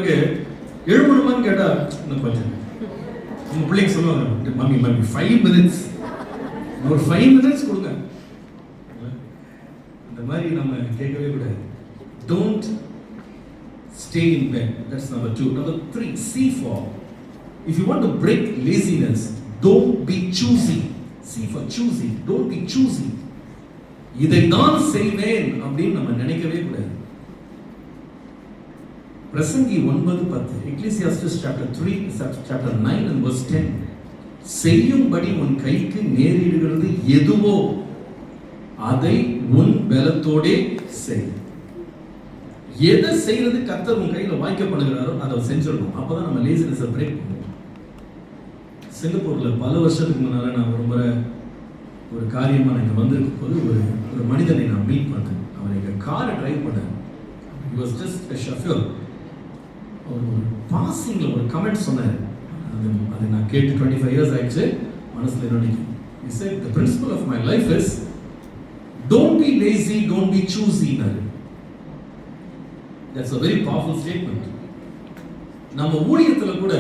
பிறகு எழுமணுமான்னு கேட்டா இன்னும் கொஞ்சம் உங்க பிள்ளைங்க சொல்லுவாங்க, மம்மி 5 minutes, ஒரு 5 minutes கொடுங்க. அந்த மாதிரி நம்ம கேட்கவே கூடாது. Don't stay in bed. That's number 2. Number 3, C for, if you want to break laziness, don't be choosy. C for choosy. Don't be choosy. இதை நான் செய்வேன் அப்படின்னு நம்ம நினைக்கவே கூடாது. பிரசங்கி 9:10, Ecclesiastes chapter 3, chapter 9 and verse 10, செய்யும்படி உன் கைக்கு நேரிடுகிறது எதுவோ அதை உன் பலத்தோடே செய். எதை செய்யறது கர்த்தர் உன் கையில வாய்க்கப்படுகிறாரோ அதை செஞ்சிடணும். அப்பதான் நம்ம லேசினஸை பிரேக் பண்ணுவோம். சிங்கப்பூர்ல பல வருஷத்துக்கு முன்னால நான் ஒரு காரியமா நான் இங்க வந்திருக்கும் போது ஒரு மனிதனை நான் மீட் பண்ணேன். அவர் எங்க காரை டிரைவ் பண்ணார். He was just a chauffeur. ஒரு பாசிங்ல ஒரு கமெண்ட் சொன்னார். அது நான் கேட்டு 25 years ஆயிடுச்சு. மனசுல நினைக்கிறேன். He said, the principle of my life is don't be lazy, don't be choosy. That's a very powerful statement. நம்ம ஊழியத்துல கூட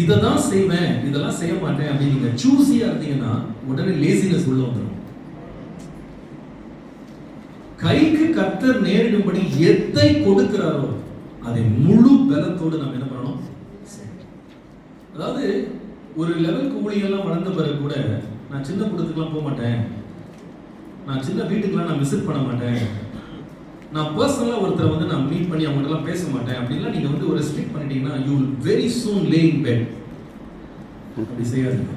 இதை தான் செய்வேன், இதெல்லாம் செய்ய மாட்டேன் அப்படின்னு நீங்க சூஸியா இருந்தீங்கன்னா உடனே லேசினஸ் உள்ள வந்துடும். கைக்கு கர்த்தர் நேரிடும்படி எதை கொடுக்கிறாரோ அதை முழு பலத்தோடு நம்ம என்ன பண்ணணும். அதாவது ஒரு லெவலுக்கு ஊழியெல்லாம் வளர்ந்த பிறகு கூட நான் சின்ன கூட்டத்துக்குலாம் போக மாட்டேன், நான் சின்ன வீட்டுக்குலாம் நான் விசிட் பண்ண மாட்டேன், நான் பர்சனலா ஒருத்தரை நான் மீட் பண்ணி அவங்ககிட்டலாம் பேச மாட்டேன் அப்படின்லாம் நீங்க ஒரு ரெஸ்ட்ரிக்ட் பண்ணிட்டீங்கன்னா you will very soon lay in bed. அப்படி செய்யாதீங்க.